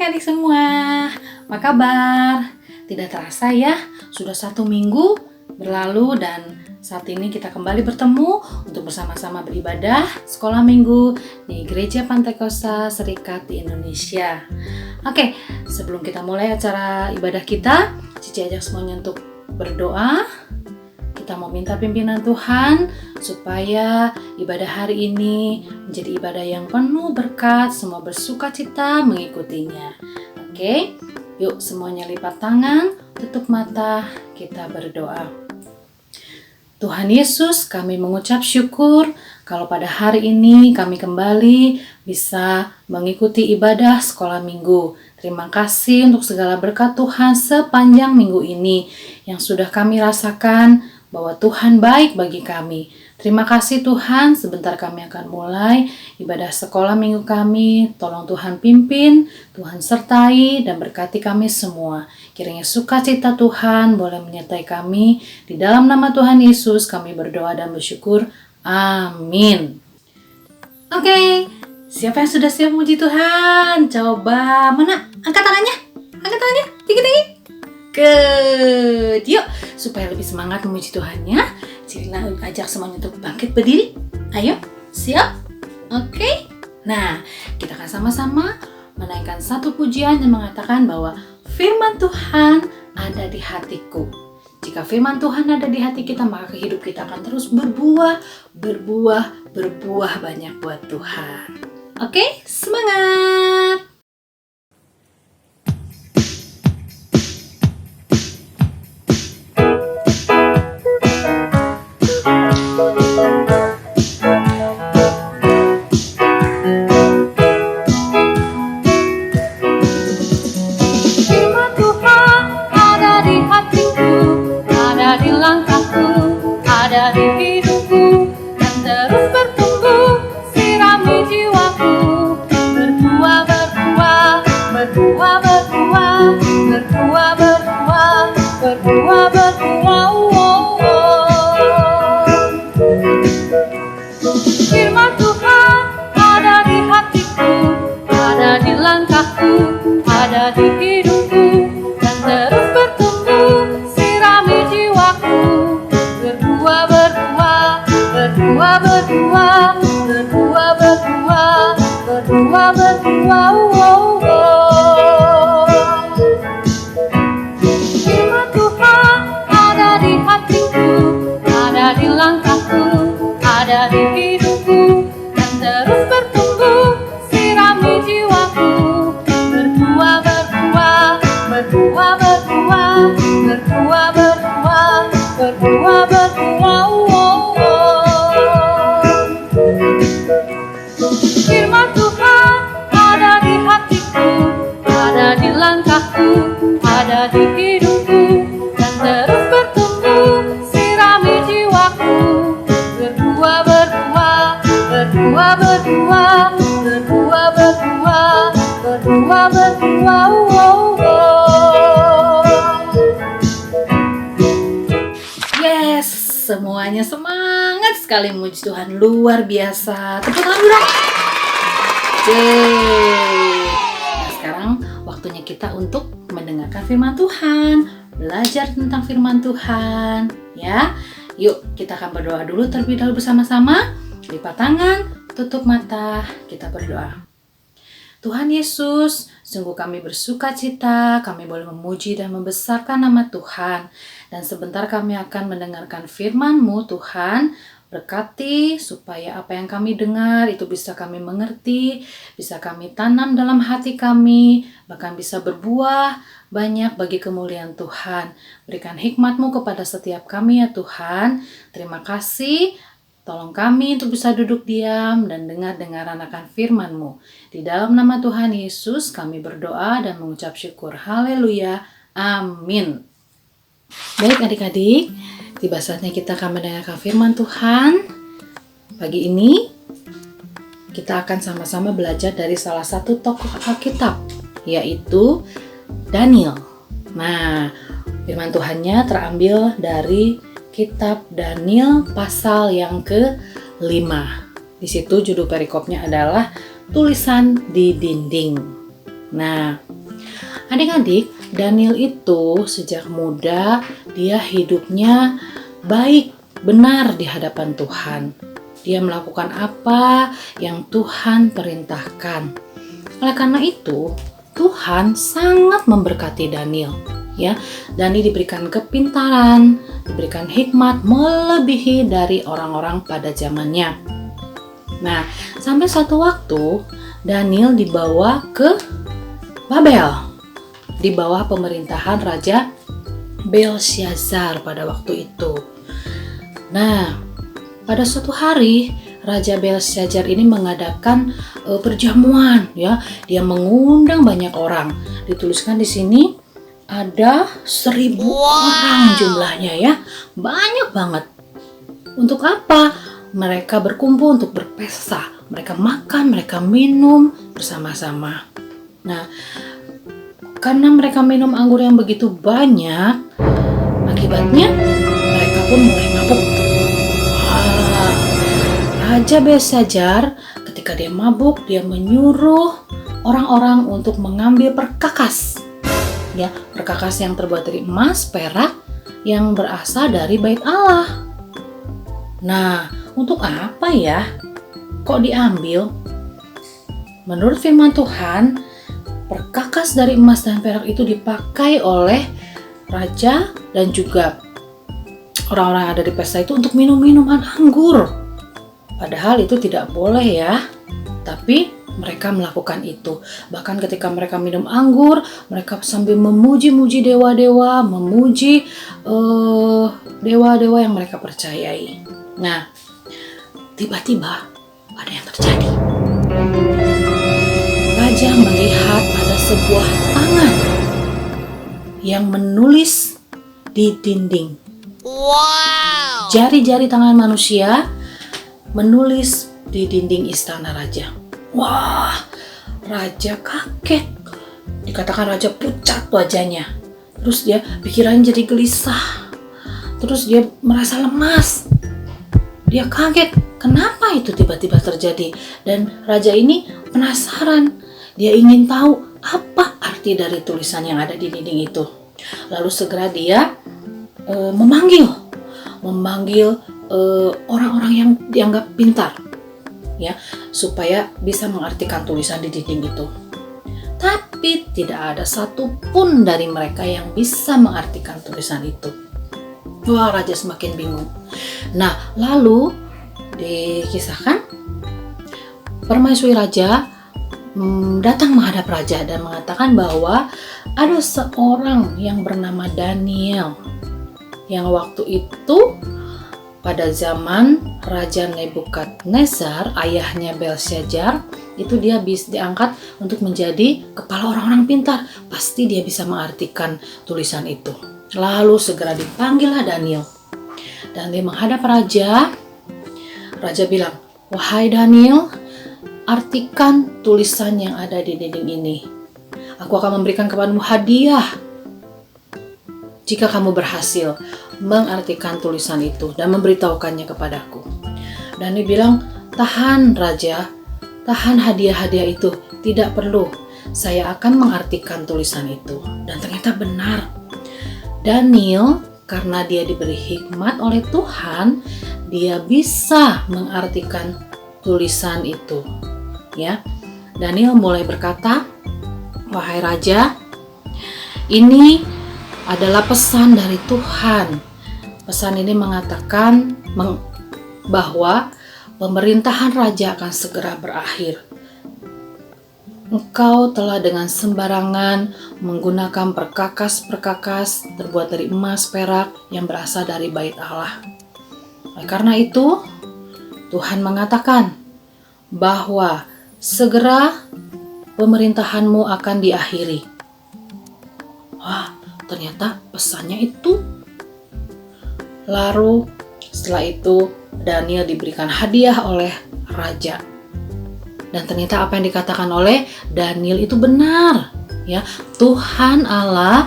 adik-adik semua, apa kabar? Tidak terasa ya, sudah 1 minggu berlalu dan saat ini kita kembali bertemu untuk bersama-sama beribadah sekolah minggu di Gereja Pantai Kosta Serikat di Indonesia. Oke, sebelum kita mulai acara ibadah kita, Cici ajak semuanya untuk berdoa. Kita mau minta pimpinan Tuhan supaya ibadah hari ini menjadi ibadah yang penuh berkat, semua bersukacita mengikutinya. Oke, yuk semuanya lipat tangan, tutup mata, kita berdoa. Tuhan Yesus, kami mengucap syukur kalau pada hari ini kami kembali bisa mengikuti ibadah sekolah minggu. Terima kasih untuk segala berkat Tuhan sepanjang minggu ini yang sudah kami rasakan bahwa Tuhan baik bagi kami. Terima kasih Tuhan, sebentar kami akan mulai ibadah sekolah minggu kami. Tolong Tuhan pimpin, Tuhan sertai dan berkati kami semua. Kiranya sukacita Tuhan boleh menyertai kami. Di dalam nama Tuhan Yesus kami berdoa dan bersyukur. Amin. Oke, siapa yang sudah siap memuji Tuhan? Coba, mana? Angkat tangannya. Tinggi-tinggi. Good. Yuk, supaya lebih semangat memuji Tuhannya, Cilina ajak semuanya untuk bangkit berdiri. Ayo, siap? Oke. Nah, kita akan sama-sama menaikkan satu pujian yang mengatakan bahwa firman Tuhan ada di hatiku. Jika firman Tuhan ada di hati kita, maka hidup kita akan terus berbuah banyak buat Tuhan. Oke, semangat! Semuanya semangat sekali memuji Tuhan, luar biasa. Tepuk tangan dulu. Nah, sekarang waktunya kita untuk mendengarkan firman Tuhan, belajar tentang firman Tuhan, ya. Yuk, kita akan berdoa dulu terlebih dahulu bersama-sama. Lipat tangan, tutup mata, kita berdoa. Tuhan Yesus, sungguh kami bersukacita, kami boleh memuji dan membesarkan nama Tuhan. Dan sebentar kami akan mendengarkan firman-Mu Tuhan. Berkati supaya apa yang kami dengar itu bisa kami mengerti, bisa kami tanam dalam hati kami, bahkan bisa berbuah banyak bagi kemuliaan Tuhan. Berikan hikmat-Mu kepada setiap kami ya Tuhan. Terima kasih. Tolong kami untuk bisa duduk diam dan dengar-dengaran akan firman-Mu. Di dalam nama Tuhan Yesus kami berdoa dan mengucap syukur. Haleluya. Amin. Baik adik-adik, tiba saatnya kita akan mendengarkan firman Tuhan. Pagi ini kita akan sama-sama belajar dari salah satu tokoh Alkitab, yaitu Daniel. Nah, firman Tuhannya terambil dari kitab Daniel pasal yang ke-5. Di situ judul perikopnya adalah tulisan di dinding. Nah, Adik-adik, Daniel itu sejak muda dia hidupnya baik, benar di hadapan Tuhan. Dia melakukan apa yang Tuhan perintahkan. Oleh karena itu, Tuhan sangat memberkati Daniel. Ya, Daniel diberikan kepintaran, diberikan hikmat melebihi dari orang-orang pada zamannya. Nah, sampai suatu waktu Daniel dibawa ke Babel, di bawah pemerintahan Raja Belshazzar pada waktu itu. Nah, pada suatu hari Raja Belshazzar ini mengadakan perjamuan, ya. Dia mengundang banyak orang. Dituliskan di sini ada 1.000 orang jumlahnya, ya. Banyak banget. Untuk apa? Mereka berkumpul untuk berpesta. Mereka makan, mereka minum bersama-sama. Nah, karena mereka minum anggur yang begitu banyak, akibatnya mereka pun mulai mabuk. Raja Belshazzar ketika dia mabuk, dia menyuruh orang-orang untuk mengambil perkakas. Ya, perkakas yang terbuat dari emas, perak, yang berasal dari bait Allah. Nah, untuk apa ya? Kok diambil? Menurut firman Tuhan, perkakas dari emas dan perak itu dipakai oleh raja dan juga orang-orang yang ada di pesta itu untuk minum minuman anggur. Padahal itu tidak boleh, ya. Tapi mereka melakukan itu. Bahkan ketika mereka minum anggur, mereka sambil memuji-muji dewa-dewa, memuji dewa-dewa yang mereka percayai. Nah, tiba-tiba ada yang terjadi. Raja melihat ada sebuah tangan yang menulis di dinding. Wow! Jari-jari tangan manusia menulis di dinding istana raja. Wah, raja kaget. Dikatakan raja pucat wajahnya. Terus dia pikirannya jadi gelisah. Terus dia merasa lemas. Dia kaget, kenapa itu tiba-tiba terjadi? Dan raja ini penasaran. Dia ingin tahu apa arti dari tulisan yang ada di dinding itu. Lalu segera dia memanggil orang-orang yang dianggap pintar, ya, supaya bisa mengartikan tulisan di dinding itu. Tapi tidak ada satupun dari mereka yang bisa mengartikan tulisan itu. Wah, raja semakin bingung. Nah, lalu dikisahkan permaisuri raja datang menghadap raja dan mengatakan bahwa ada seorang yang bernama Daniel yang waktu itu pada zaman Raja Nebukadnezar, ayahnya Belshazzar, itu dia diangkat untuk menjadi kepala orang-orang pintar. Pasti dia bisa mengartikan tulisan itu. Lalu segera dipanggillah Daniel. Dan dia menghadap raja. Raja bilang, "Wahai Daniel, artikan tulisan yang ada di dinding ini. Aku akan memberikan kepadamu hadiah jika kamu berhasil mengartikan tulisan itu dan memberitahukannya kepadaku." Dan dia bilang, "Tahan raja, tahan hadiah-hadiah itu, tidak perlu. Saya akan mengartikan tulisan itu." Dan ternyata benar. Daniel, karena dia diberi hikmat oleh Tuhan, dia bisa mengartikan tulisan itu. Ya, Daniel mulai berkata, "Wahai raja, ini adalah pesan dari Tuhan." Pesan ini mengatakan bahwa pemerintahan raja akan segera berakhir. Engkau telah dengan sembarangan menggunakan perkakas-perkakas terbuat dari emas, perak yang berasal dari bait Allah. Oleh karena itu, Tuhan mengatakan bahwa segera pemerintahanmu akan diakhiri. Wah, ternyata pesannya itu. Lalu setelah itu Daniel diberikan hadiah oleh raja. Dan ternyata apa yang dikatakan oleh Daniel itu benar. Ya, Tuhan Allah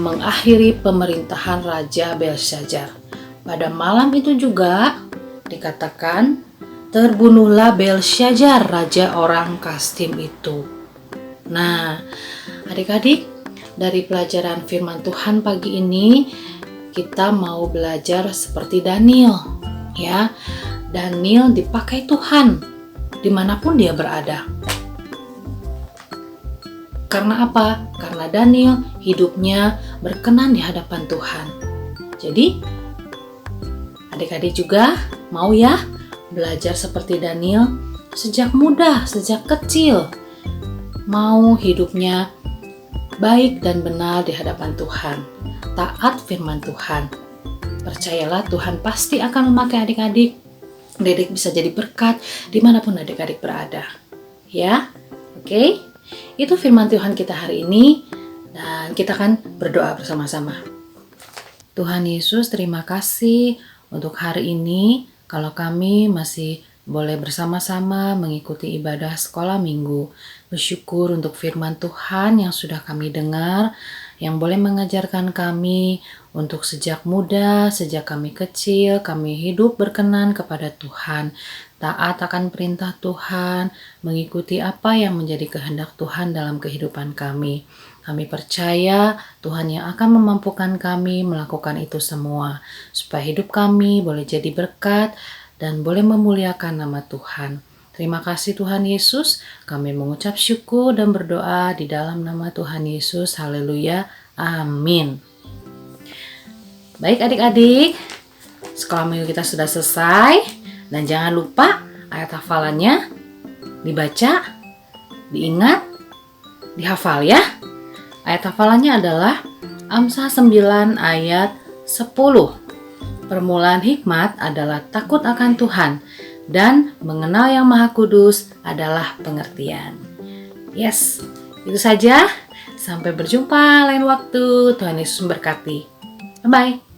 mengakhiri pemerintahan Raja Belshazzar. Pada malam itu juga dikatakan terbunuhlah Belshazzar, raja orang Kastim itu. Nah, Adik-adik, dari pelajaran firman Tuhan pagi ini kita mau belajar seperti Daniel, ya. Daniel dipakai Tuhan dimanapun dia berada. Karena apa? Karena Daniel hidupnya berkenan di hadapan Tuhan. Jadi, adik-adik juga mau ya belajar seperti Daniel sejak muda, sejak kecil. Mau hidupnya baik dan benar di hadapan Tuhan, taat firman Tuhan. Percayalah Tuhan pasti akan memakai adik-adik. Adik bisa jadi berkat dimanapun adik-adik berada. Ya, oke? Itu firman Tuhan kita hari ini dan kita akan berdoa bersama-sama. Tuhan Yesus, terima kasih untuk hari ini kalau kami masih boleh bersama-sama mengikuti ibadah sekolah minggu. Bersyukur untuk firman Tuhan yang sudah kami dengar, yang boleh mengajarkan kami untuk sejak muda, sejak kami kecil, kami hidup berkenan kepada Tuhan, taat akan perintah Tuhan, mengikuti apa yang menjadi kehendak Tuhan dalam kehidupan kami. Kami percaya Tuhan yang akan memampukan kami melakukan itu semua, supaya hidup kami boleh jadi berkat dan boleh memuliakan nama Tuhan. Terima kasih Tuhan Yesus, kami mengucap syukur dan berdoa di dalam nama Tuhan Yesus. Haleluya, amin. Baik adik-adik, sekolah minggu kita sudah selesai. Dan jangan lupa ayat hafalannya dibaca, diingat, dihafal ya. Ayat hafalannya adalah Amsal 9 ayat 10. Permulaan hikmat adalah takut akan Tuhan, dan mengenal yang Maha Kudus adalah pengertian. Yes, itu saja. Sampai berjumpa lain waktu. Tuhan Yesus memberkati. Bye-bye.